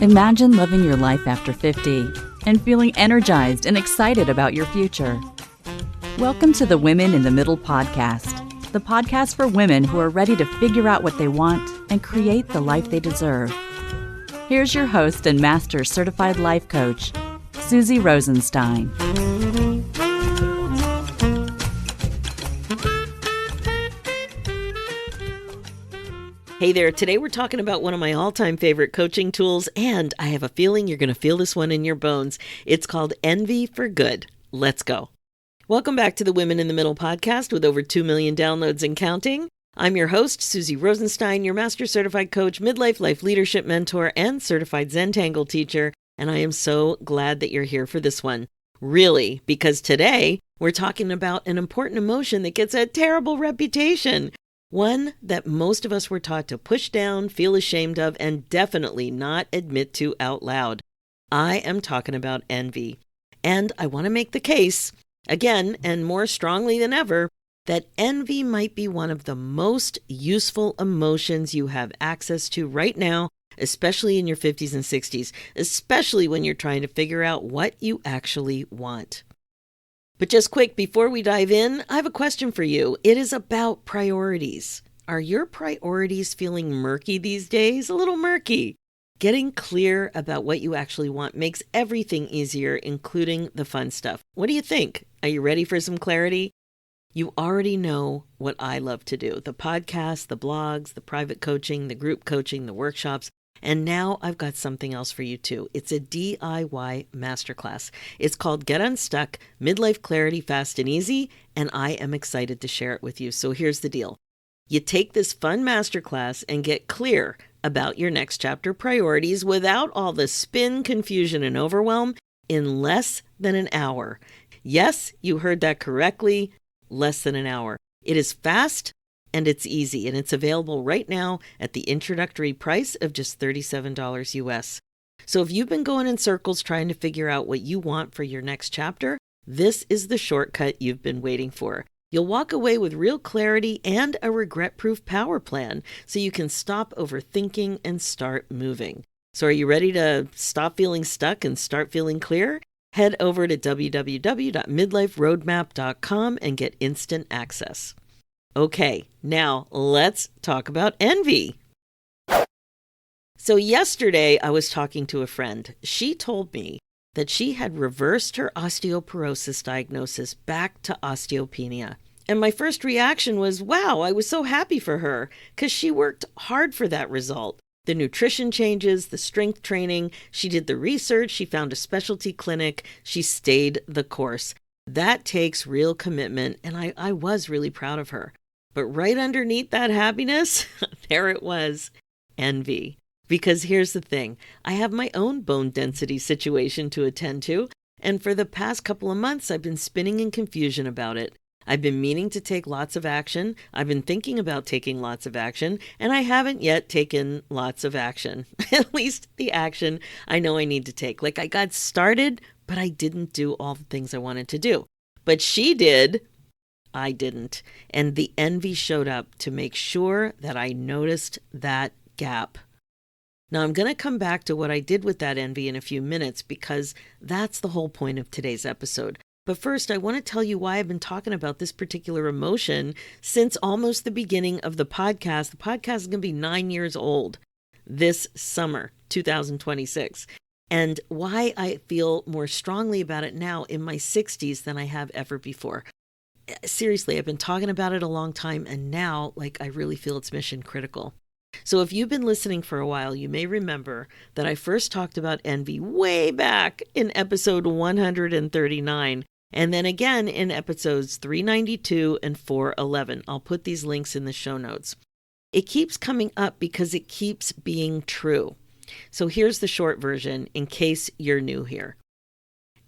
Imagine living your life after 50 and feeling energized and excited about your future. Welcome to the Women in the Middle podcast, the podcast for women who are ready to figure out what they want and create the life they deserve. Here's your host and Master Certified Life Coach, Susie Rosenstein. Hey there, today we're talking about one of my all-time favorite coaching tools, and I have a feeling you're going to feel this one in your bones. It's called Envy for Good. Let's go. Welcome back to the Women in the Middle podcast with over 2 million downloads and counting. I'm your host, Susie Rosenstein, your Master Certified Coach, Midlife Life Leadership Mentor, and Certified Zentangle Teacher, and I am so glad that you're here for this one. Really, because today we're talking about an important emotion that gets a terrible reputation. One that most of us were taught to push down, feel ashamed of, and definitely not admit to out loud. I am talking about envy. And I want to make the case, again, and more strongly than ever, that envy might be one of the most useful emotions you have access to right now, especially in your 50s and 60s, especially when you're trying to figure out what you actually want. But just quick, before we dive in, I have a question for you. It is about priorities. Are your priorities feeling murky these days? A little murky. Getting clear about what you actually want makes everything easier, including the fun stuff. What do you think? Are you ready for some clarity? You already know what I love to do. The podcasts, the blogs, the private coaching, the group coaching, the workshops. And now I've got something else for you too. It's a DIY masterclass. It's called Get Unstuck, Midlife Clarity Fast and Easy, and I am excited to share it with you. So here's the deal. You take this fun masterclass and get clear about your next chapter priorities without all the spin, confusion, and overwhelm in less than an hour. Yes, you heard that correctly, less than an hour. It is fast and it's easy, and it's available right now at the introductory price of just $37 US. So if you've been going in circles trying to figure out what you want for your next chapter, this is the shortcut you've been waiting for. You'll walk away with real clarity and a regret-proof power plan so you can stop overthinking and start moving. So are you ready to stop feeling stuck and start feeling clear? Head over to www.midliferoadmap.com and get instant access. Okay, now let's talk about envy. So yesterday I was talking to a friend. She told me that she had reversed her osteoporosis diagnosis back to osteopenia. And my first reaction was, wow, I was so happy for her because she worked hard for that result. The nutrition changes, the strength training, she did the research, she found a specialty clinic, she stayed the course. That takes real commitment, and I was really proud of her. But right underneath that happiness, there it was, envy. Because here's the thing, I have my own bone density situation to attend to, and for the past couple of months, I've been spinning in confusion about it. I've been meaning to take lots of action. I've been thinking about taking lots of action, and I haven't yet taken lots of action. At least the action I know I need to take. Like I got started, but I didn't do all the things I wanted to do. But she did. I didn't. And the envy showed up to make sure that I noticed that gap. Now, I'm going to come back to what I did with that envy in a few minutes because that's the whole point of today's episode. But first, I want to tell you why I've been talking about this particular emotion since almost the beginning of the podcast. The podcast is going to be 9 years old this summer, 2026. And why I feel more strongly about it now in my 60s than I have ever before. Seriously, I've been talking about it a long time, and now, I really feel it's mission critical. So if you've been listening for a while, you may remember that I first talked about envy way back in episode 139, and then again in episodes 392 and 411. I'll put these links in the show notes. It keeps coming up because it keeps being true. So here's the short version in case you're new here.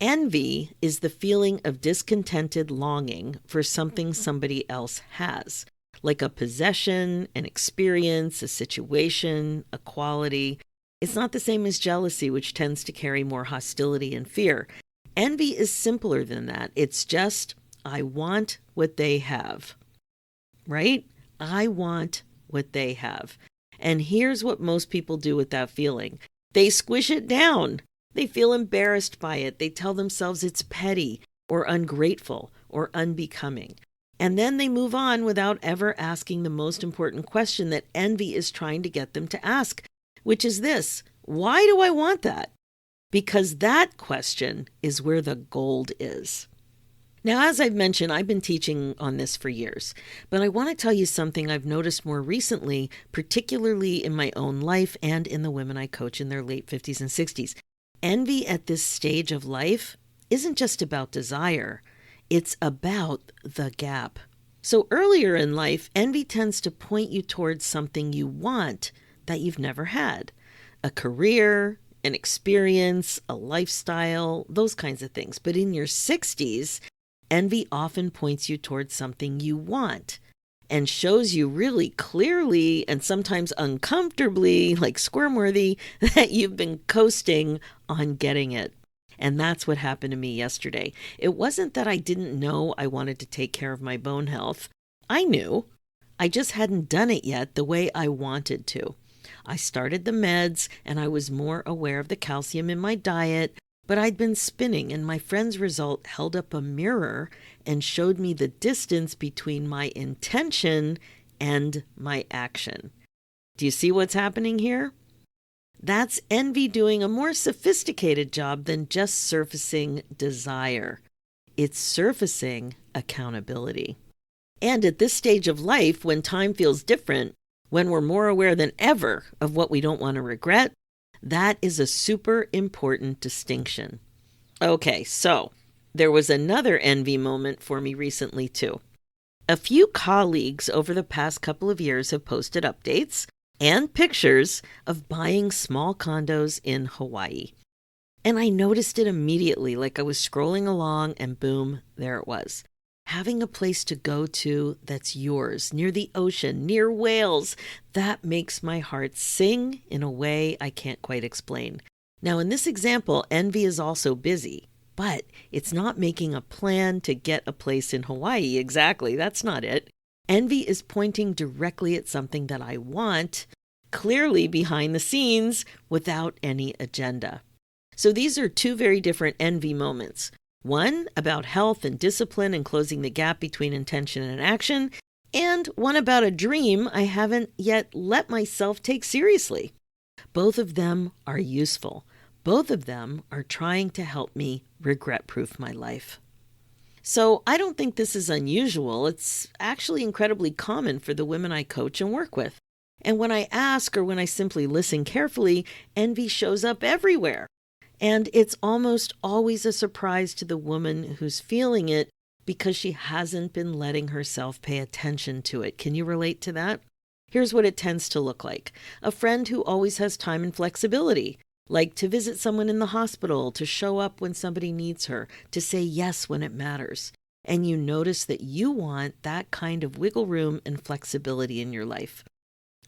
Envy is the feeling of discontented longing for something somebody else has, like a possession, an experience, a situation, a quality. It's not the same as jealousy, which tends to carry more hostility and fear. Envy is simpler than that. It's just, I want what they have, right? I want what they have. And here's what most people do with that feeling. They squish it down. They feel embarrassed by it. They tell themselves it's petty or ungrateful or unbecoming. And then they move on without ever asking the most important question that envy is trying to get them to ask, which is this: why do I want that? Because that question is where the gold is. Now, as I've mentioned, I've been teaching on this for years, but I want to tell you something I've noticed more recently, particularly in my own life and in the women I coach in their late 50s and 60s. Envy at this stage of life isn't just about desire. It's about the gap. So earlier in life, envy tends to point you towards something you want that you've never had. A career, an experience, a lifestyle, those kinds of things. But in your 60s, envy often points you towards something you want and shows you really clearly and sometimes uncomfortably, like squirmworthy, that you've been coasting on getting it. And that's what happened to me yesterday. It wasn't that I didn't know I wanted to take care of my bone health. I knew. I just hadn't done it yet the way I wanted to. I started the meds and I was more aware of the calcium in my diet, but I'd been spinning, and my friend's result held up a mirror and showed me the distance between my intention and my action. Do you see what's happening here? That's envy doing a more sophisticated job than just surfacing desire. It's surfacing accountability. And at this stage of life, when time feels different, when we're more aware than ever of what we don't want to regret, that is a super important distinction. Okay, so there was another envy moment for me recently too. A few colleagues over the past couple of years have posted updates and pictures of buying small condos in Hawaii. And I noticed it immediately, like I was scrolling along and boom, there it was. Having a place to go to that's yours, near the ocean, near whales, that makes my heart sing in a way I can't quite explain. Now, in this example, envy is also busy, but it's not making a plan to get a place in Hawaii. Exactly, that's not it. Envy is pointing directly at something that I want, clearly behind the scenes, without any agenda. So these are two very different envy moments. One about health and discipline and closing the gap between intention and action, and one about a dream I haven't yet let myself take seriously. Both of them are useful. Both of them are trying to help me regret-proof my life. So I don't think this is unusual. It's actually incredibly common for the women I coach and work with. And when I ask or when I simply listen carefully, envy shows up everywhere. And it's almost always a surprise to the woman who's feeling it because she hasn't been letting herself pay attention to it. Can you relate to that? Here's what it tends to look like. A friend who always has time and flexibility, like to visit someone in the hospital, to show up when somebody needs her, to say yes when it matters. And you notice that you want that kind of wiggle room and flexibility in your life.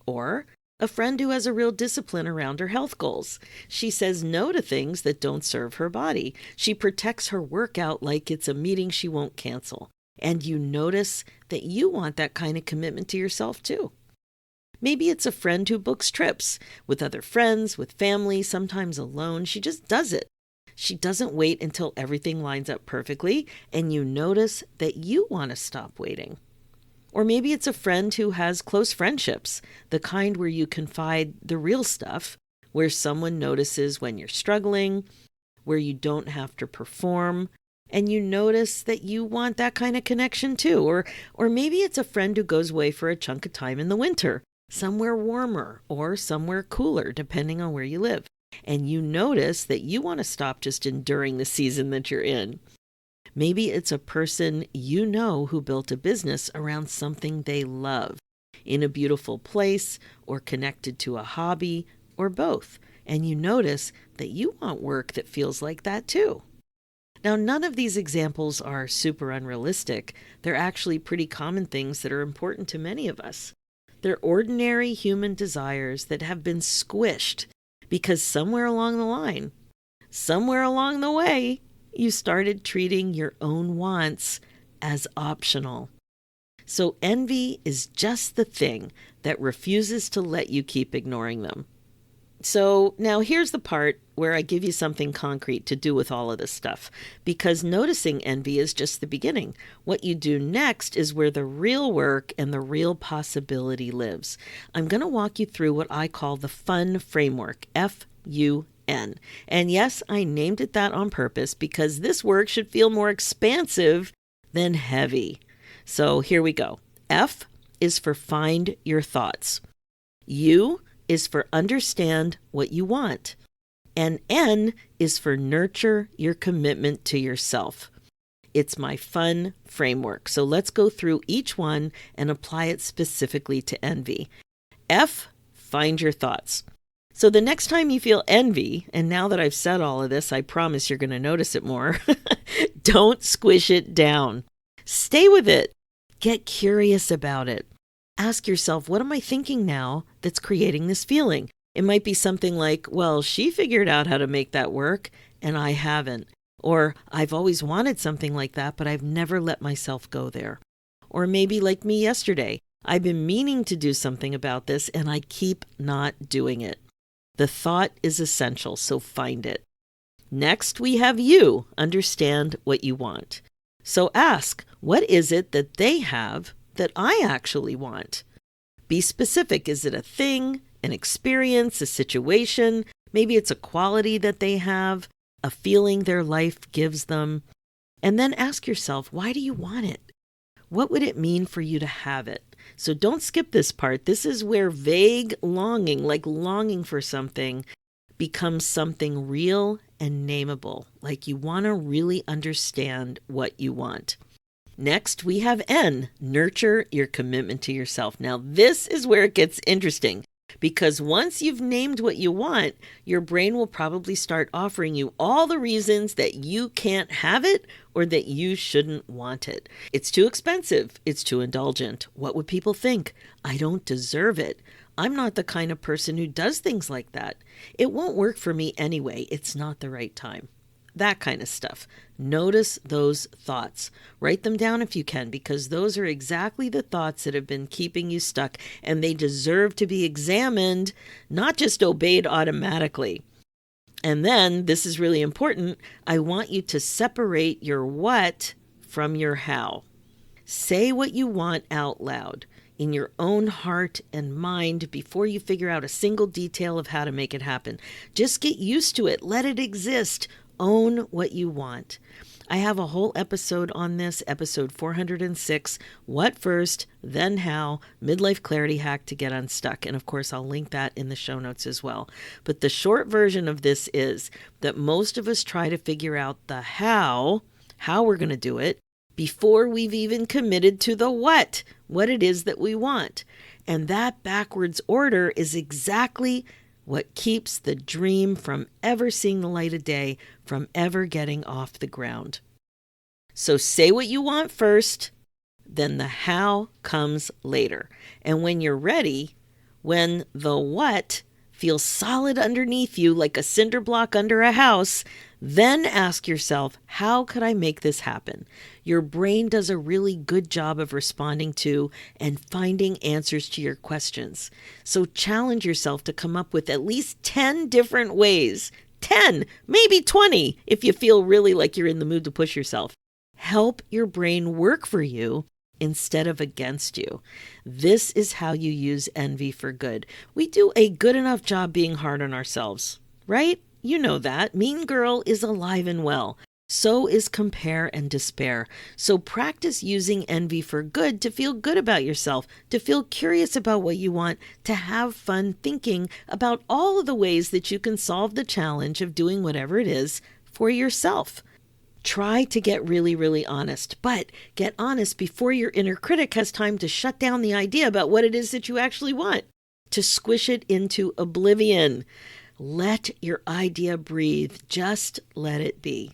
Or a friend who has a real discipline around her health goals. She says no to things that don't serve her body. She protects her workout like it's a meeting she won't cancel. And you notice that you want that kind of commitment to yourself too. Maybe it's a friend who books trips with other friends, with family, sometimes alone. She just does it. She doesn't wait until everything lines up perfectly, and you notice that you want to stop waiting. Or maybe it's a friend who has close friendships, the kind where you confide the real stuff, where someone notices when you're struggling, where you don't have to perform, and you notice that you want that kind of connection too. Or maybe it's a friend who goes away for a chunk of time in the winter, somewhere warmer or somewhere cooler, depending on where you live. And you notice that you want to stop just enduring the season that you're in. Maybe it's a person you know who built a business around something they love, in a beautiful place or connected to a hobby or both. And you notice that you want work that feels like that too. Now, none of these examples are super unrealistic. They're actually pretty common things that are important to many of us. They're ordinary human desires that have been squished because somewhere along the line, somewhere along the way, you started treating your own wants as optional. So envy is just the thing that refuses to let you keep ignoring them. So now here's the part where I give you something concrete to do with all of this stuff, because noticing envy is just the beginning. What you do next is where the real work and the real possibility lives. I'm going to walk you through what I call the FUN framework, F-U-N. And yes, I named it that on purpose because this work should feel more expansive than heavy. So here we go. F is for find your thoughts. U is for understand what you want. And N is for nurture your commitment to yourself. It's my FUN framework. So let's go through each one and apply it specifically to envy. F, find your thoughts. So the next time you feel envy, and now that I've said all of this, I promise you're going to notice it more, don't squish it down. Stay with it. Get curious about it. Ask yourself, what am I thinking now that's creating this feeling? It might be something like, well, she figured out how to make that work and I haven't. Or I've always wanted something like that, but I've never let myself go there. Or maybe like me yesterday, I've been meaning to do something about this and I keep not doing it. The thought is essential, so find it. Next, we have you. Understand what you want. So ask, what is it that they have that I actually want? Be specific. Is it a thing, an experience, a situation? Maybe it's a quality that they have, a feeling their life gives them. And then ask yourself, why do you want it? What would it mean for you to have it? So don't skip this part. This is where vague longing, like longing for something, becomes something real and nameable. Like you want to really understand what you want. Next, we have N, nurture your commitment to yourself. Now, this is where it gets interesting because once you've named what you want, your brain will probably start offering you all the reasons that you can't have it or that you shouldn't want it. It's too expensive. It's too indulgent. What would people think? I don't deserve it. I'm not the kind of person who does things like that. It won't work for me anyway. It's not the right time. That kind of stuff. Notice those thoughts. Write them down if you can, because those are exactly the thoughts that have been keeping you stuck, and they deserve to be examined, not just obeyed automatically. And then, this is really important, I want you to separate your what from your how. Say what you want out loud in your own heart and mind before you figure out a single detail of how to make it happen. Just get used to it. Let it exist. Own what you want. I have a whole episode on this, episode 406, What First, Then How, Midlife Clarity Hack to Get Unstuck. And of course, I'll link that in the show notes as well. But the short version of this is that most of us try to figure out the how we're going to do it, before we've even committed to the what it is that we want. And that backwards order is exactly what keeps the dream from ever seeing the light of day, from ever getting off the ground. So say what you want first, then the how comes later. And when you're ready, when the what feels solid underneath you like a cinder block under a house, then ask yourself, how could I make this happen? Your brain does a really good job of responding to and finding answers to your questions. So challenge yourself to come up with at least 10 different ways, 10, maybe 20, if you feel really like you're in the mood to push yourself. Help your brain work for you instead of against you. This is how you use envy for good. We do a good enough job being hard on ourselves, right? You know that. Mean Girl is alive and well. So is compare and despair. So practice using envy for good to feel good about yourself, to feel curious about what you want, to have fun thinking about all of the ways that you can solve the challenge of doing whatever it is for yourself. Try to get really, really honest, but get honest before your inner critic has time to shut down the idea about what it is that you actually want, to squish it into oblivion. Let your idea breathe. Just let it be.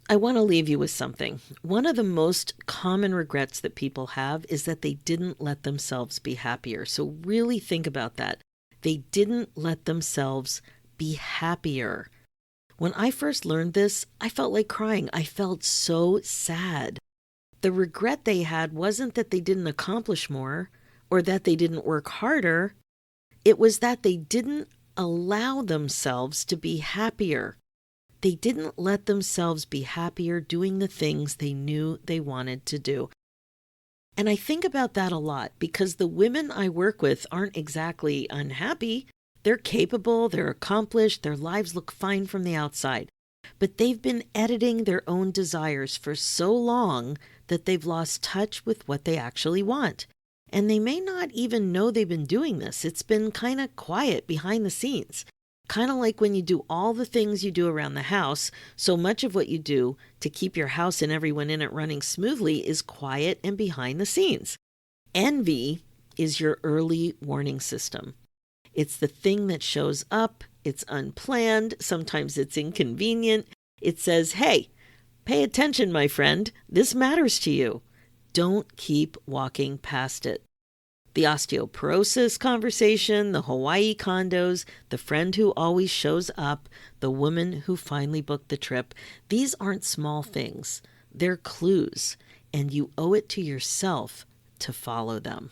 I want to leave you with something. One of the most common regrets that people have is that they didn't let themselves be happier. So really think about that. They didn't let themselves be happier. When I first learned this, I felt like crying. I felt so sad. The regret they had wasn't that they didn't accomplish more or that they didn't work harder. It was that they didn't allow themselves to be happier. They didn't let themselves be happier doing the things they knew they wanted to do. And I think about that a lot because the women I work with aren't exactly unhappy. They're capable, they're accomplished, their lives look fine from the outside. But they've been editing their own desires for so long that they've lost touch with what they actually want. And they may not even know they've been doing this. It's been kind of quiet behind the scenes. Kind of like when you do all the things you do around the house, so much of what you do to keep your house and everyone in it running smoothly is quiet and behind the scenes. Envy is your early warning system. It's the thing that shows up. It's unplanned. Sometimes it's inconvenient. It says, hey, pay attention, my friend. This matters to you. Don't keep walking past it. The osteoporosis conversation, the Hawaii condos, the friend who always shows up, the woman who finally booked the trip. These aren't small things. They're clues, and you owe it to yourself to follow them.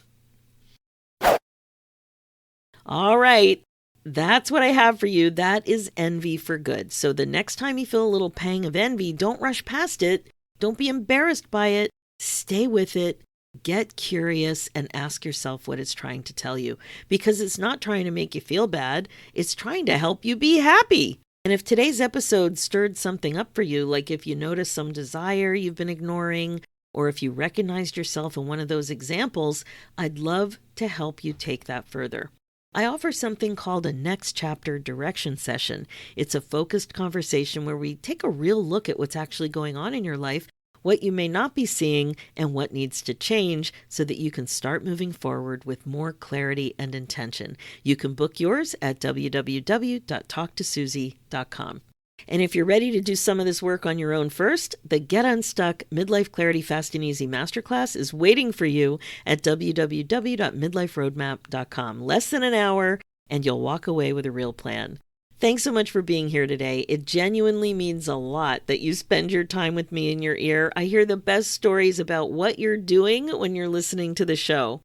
All right, that's what I have for you. That is envy for good. So the next time you feel a little pang of envy, don't rush past it. Don't be embarrassed by it. Stay with it. Get curious and ask yourself what it's trying to tell you, because it's not trying to make you feel bad. It's trying to help you be happy. And if today's episode stirred something up for you, like if you notice some desire you've been ignoring, or if you recognized yourself in one of those examples, I'd love to help you take that further. I offer something called a next chapter direction session. It's a focused conversation where we take a real look at what's actually going on in your life, what you may not be seeing, and what needs to change so that you can start moving forward with more clarity and intention. You can book yours at www.talktosusie.com. And if you're ready to do some of this work on your own first, the Get Unstuck Midlife Clarity Fast and Easy Masterclass is waiting for you at www.midliferoadmap.com. Less than an hour, and you'll walk away with a real plan. Thanks so much for being here today. It genuinely means a lot that you spend your time with me in your ear. I hear the best stories about what you're doing when you're listening to the show.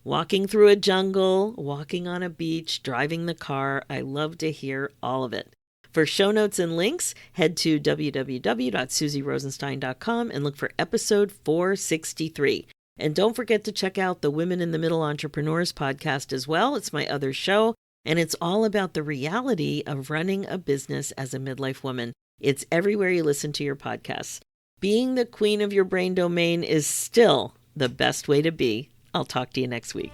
Walking through a jungle, walking on a beach, driving the car. I love to hear all of it. For show notes and links, head to www.susierosenstein.com and look for episode 463. And don't forget to check out the Women in the Middle Entrepreneurs podcast as well. It's my other show. And it's all about the reality of running a business as a midlife woman. It's everywhere you listen to your podcasts. Being the queen of your brain domain is still the best way to be. I'll talk to you next week.